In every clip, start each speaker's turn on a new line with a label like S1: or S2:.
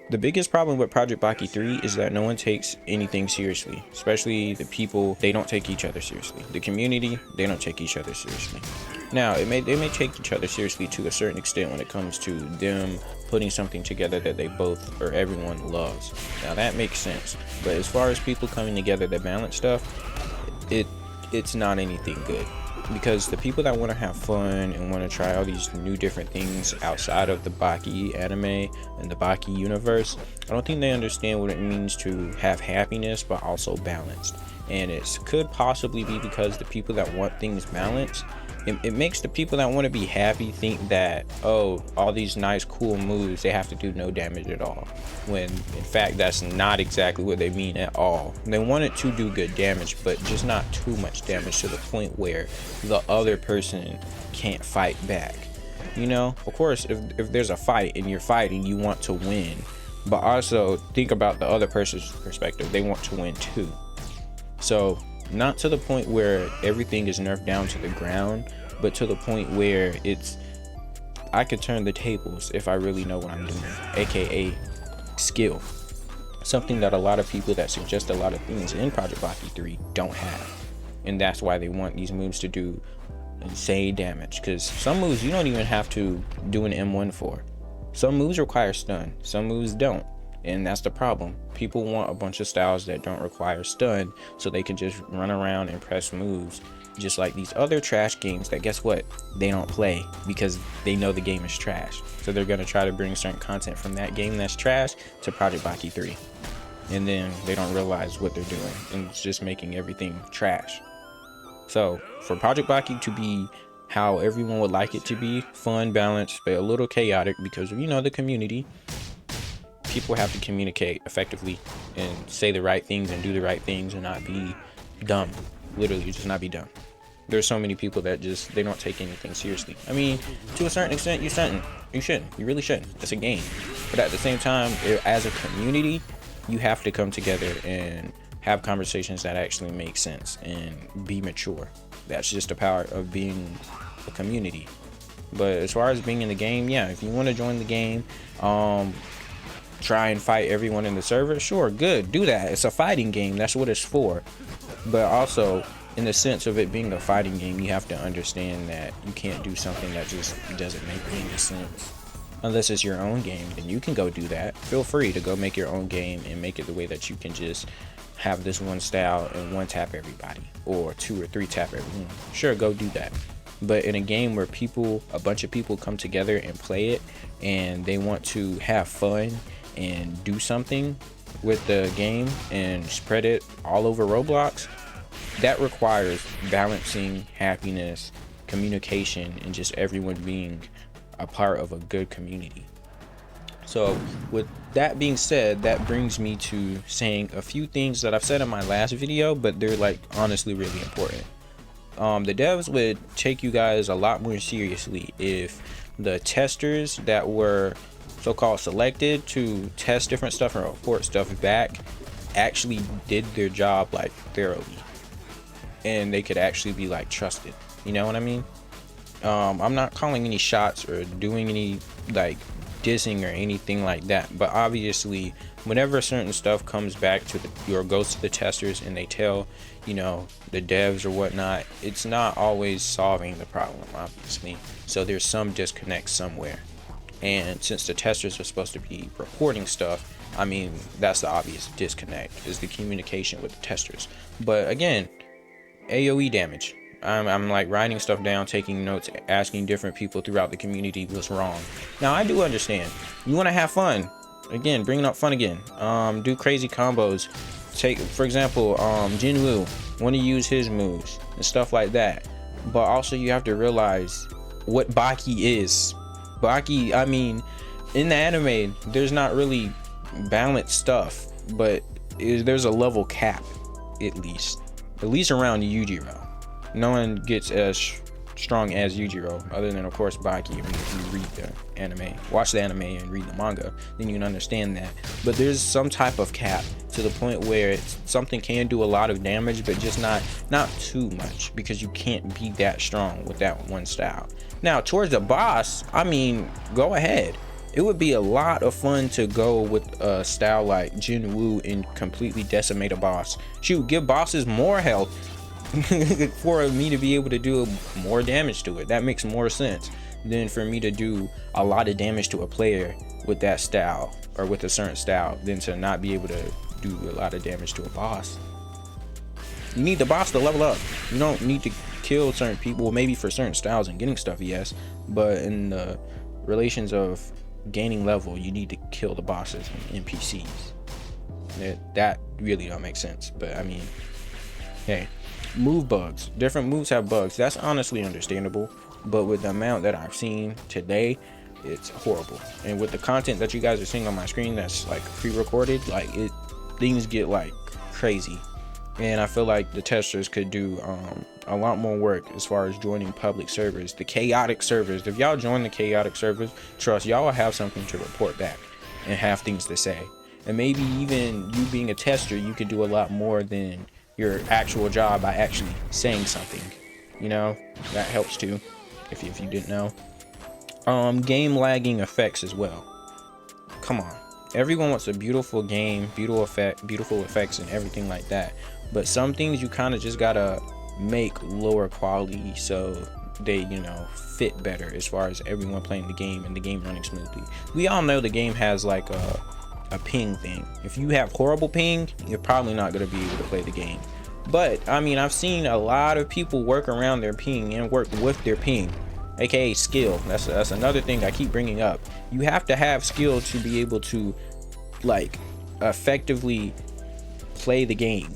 S1: The biggest problem with Project Baki 3 is that no one takes anything seriously, especially the people. They don't take each other seriously. The community, they don't take each other seriously. Now, they may take each other seriously to a certain extent when it comes to them putting something together that they both or everyone loves. Now that makes sense. But as far as people coming together to balance stuff, it's not anything good. Because the people that want to have fun and want to try all these new different things outside of the Baki anime and the Baki universe, I don't think they understand what it means to have happiness but also balanced. And it could possibly be because the people that want things balanced, it makes the people that want to be happy think that, oh, all these nice cool moves, they have to do no damage at all, when in fact that's not exactly what they mean at all. They want it to do good damage, but just not too much damage to the point where the other person can't fight back. You know, of course, if there's a fight and you're fighting, you want to win, but also think about the other person's perspective. They want to win too. So not to the point where everything is nerfed down to the ground, but to the point where I could turn the tables if I really know what I'm doing, aka skill. Something that a lot of people that suggest a lot of things in Project Baki 3 don't have. And that's why they want these moves to do insane damage, because some moves you don't even have to do an M1 for. Some moves require stun, some moves don't. And that's the problem. People want a bunch of styles that don't require stun, so they can just run around and press moves, just like these other trash games that, guess what, they don't play because they know the game is trash. So they're going to try to bring certain content from that game that's trash to Project Baki 3, and then they don't realize what they're doing, and it's just making everything trash. So for Project Baki to be how everyone would like it to be, fun, balanced, but a little chaotic, because you know the community, people have to communicate effectively and say the right things and do the right things and not be dumb. Literally just not be dumb. There's so many people that just, they don't take anything seriously. I mean, to a certain extent, you shouldn't, you really shouldn't. It's a game. But at the same time, as a community, you have to come together and have conversations that actually make sense and be mature. That's just the power of being a community. But as far as being in the game, yeah, if you want to join the game, try and fight everyone in the server, sure, good, do that. It's a fighting game, that's what it's for. But also, in the sense of it being a fighting game, you have to understand that you can't do something that just doesn't make any sense. Unless it's your own game, then you can go do that. Feel free to go make your own game and make it the way that you can just have this one style and one tap everybody, or 2 or 3 tap everyone. Sure, go do that. But in a game where a bunch of people come together and play it, and they want to have fun and do something with the game and spread it all over Roblox, that requires balancing, happiness, communication, and just everyone being a part of a good community. So with that being said, that brings me to saying a few things that I've said in my last video, but they're like honestly really important. The devs would take you guys a lot more seriously if the testers that were so-called selected to test different stuff and report stuff back actually did their job like thoroughly, and they could actually be like trusted. You know what I mean? I'm not calling any shots or doing any like dissing or anything like that, but obviously whenever certain stuff comes back to or goes to the testers and they tell, you know, the devs or whatnot, it's not always solving the problem, obviously. So there's some disconnect somewhere. And since the testers are supposed to be reporting stuff, I mean, that's the obvious disconnect, is the communication with the testers. But again, AoE damage. I'm like writing stuff down, taking notes, asking different people throughout the community what's wrong. Now I do understand. You want to have fun. Again, bringing up fun again. Do crazy combos. Take, for example, Jinwoo, want to use his moves and stuff like that. But also you have to realize what Baki is. Baki, I mean, in the anime, there's not really balanced stuff, but there's a level cap, at least around Yujiro. No one gets as strong as Yujiro, other than of course Baki. I mean, if you read the anime, watch the anime and read the manga, then you can understand that. But there's some type of cap to the point where something can do a lot of damage, but just not too much, because you can't be that strong with that one style. Now towards the boss, I mean, go ahead, It would be a lot of fun to go with a style like Jin Woo and completely decimate a boss. Shoot, give bosses more health for me to be able to do more damage to it. That makes more sense than for me to do a lot of damage to a player with that style or with a certain style than to not be able to do a lot of damage to a boss. You need the boss to level up. You don't need to kill certain people. Maybe for certain styles and getting stuff, yes, but in the relations of gaining level, you need to kill the bosses and NPCs. That really don't make sense. But I mean, hey, move bugs. Different moves have bugs. That's honestly understandable. But with the amount that I've seen today, it's horrible. And with the content that you guys are seeing on my screen that's like pre-recorded, like things get like crazy. And I feel like the testers could do a lot more work as far as joining public servers, the chaotic servers. If y'all join the chaotic servers, trust y'all will have something to report back and have things to say. And maybe even you being a tester, you could do a lot more than your actual job by actually saying something. You know, that helps too, if you didn't know. Game lagging effects as well. Come on, everyone wants a beautiful game, beautiful effects and everything like that. But some things you kind of just gotta make lower quality so they, you know, fit better as far as everyone playing the game and the game running smoothly. We all know the game has like a ping thing. If you have horrible ping, you're probably not gonna be able to play the game. But I mean, I've seen a lot of people work around their ping and work with their ping, aka skill. That's another thing I keep bringing up. You have to have skill to be able to like effectively play the game.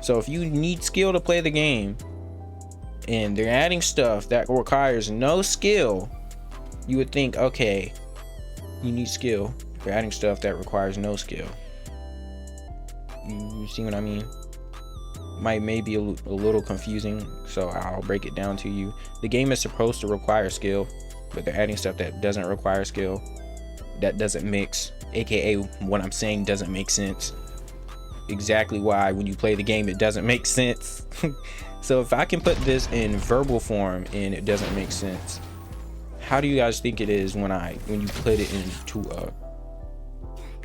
S1: So if you need skill to play the game and they're adding stuff that requires no skill, you would think, okay, you need skill. They're adding stuff that requires no skill. You see what I mean? May be a little confusing, so I'll break it down to you. The game is supposed to require skill, but they're adding stuff that doesn't require skill, that doesn't mix, aka what I'm saying doesn't make sense. Exactly why when you play the game it doesn't make sense. So if I can put this in verbal form and it doesn't make sense, how do you guys think it is when you put it into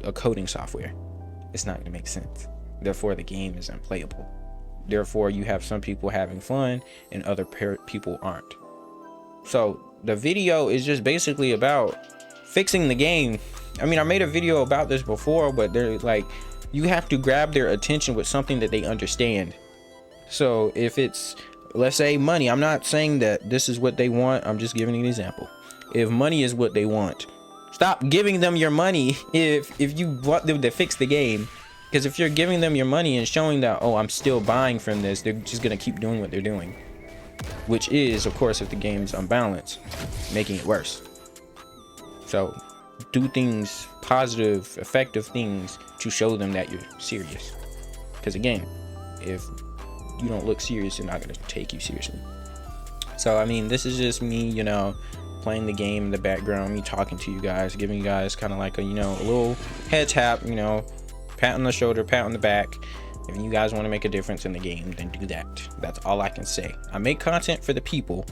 S1: a coding software? It's not gonna make sense. Therefore the game is unplayable. Therefore you have some people having fun and other people aren't. So the video is just basically about fixing the game. I mean, I made a video about this before, but they're like, you have to grab their attention with something that they understand. So if it's, let's say, money, I'm not saying that this is what they want, I'm just giving an example. If money is what they want, stop giving them your money if you want them to fix the game. Because if you're giving them your money and showing that, oh, I'm still buying from this, they're just gonna keep doing what they're doing, which is, of course, if the game's unbalanced, making it worse. So do things, positive, effective things, to show them that you're serious. Because again, if you don't look serious, they're not going to take you seriously. So I mean, this is just me, you know, playing the game in the background, me talking to you guys, giving you guys kind of like a, you know, a little head tap, you know, pat on the shoulder, pat on the back. If you guys want to make a difference in the game, then do that. That's all I can say. I make content for the people.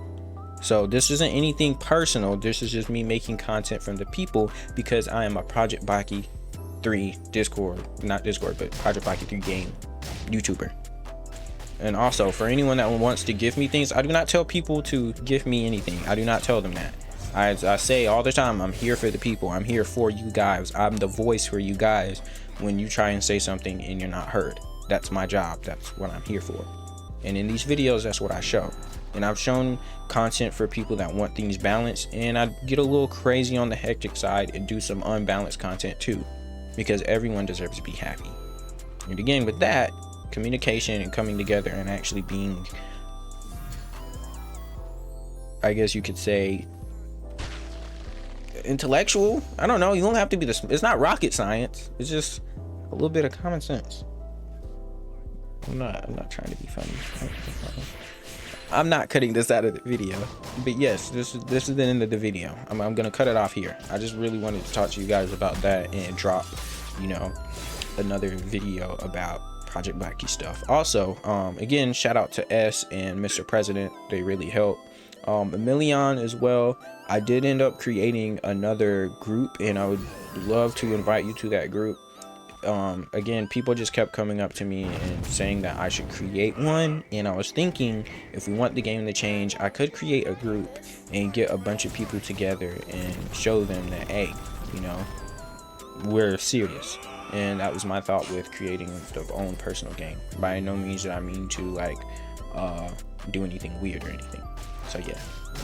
S1: So this isn't anything personal. This is just me making content from the people because I am a Project Baki 3 not Discord, but Project Baki 3 game YouTuber. And also, for anyone that wants to give me things, I do not tell people to give me anything. I do not tell them that. I say all the time, I'm here for the people. I'm here for you guys. I'm the voice for you guys when you try and say something and you're not heard. That's my job. That's what I'm here for. And in these videos, that's what I show. And I've shown content for people that want things balanced, and I get a little crazy on the hectic side and do some unbalanced content too, because everyone deserves to be happy. And again, with that, communication and coming together and actually being, I guess you could say, intellectual. I don't know, you don't have to be this, it's not rocket science, it's just a little bit of common sense. I'm not trying to be funny. I'm not cutting this out of the video, but yes, this is the end of the video. I'm gonna cut it off here. I just really wanted to talk to you guys about that and drop, you know, another video about Project Baki stuff. Also, again, shout out to S and Mr. President. They really help. Emilion as well. I did end up creating another group, and I would love to invite you to that group. Again, people just kept coming up to me and saying that I should create one, and I was thinking, if we want the game to change, I could create a group and get a bunch of people together and show them that, hey, you know, we're serious. And that was my thought with creating the own personal game. By no means did I mean to like do anything weird or anything. So yeah,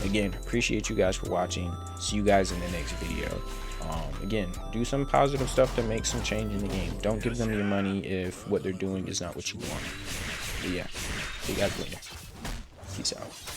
S1: again, appreciate you guys for watching. See you guys in the next video. Again, do some positive stuff to make some change in the game. Don't give them your money if what they're doing is not what you want. But yeah, see you guys later. Peace out.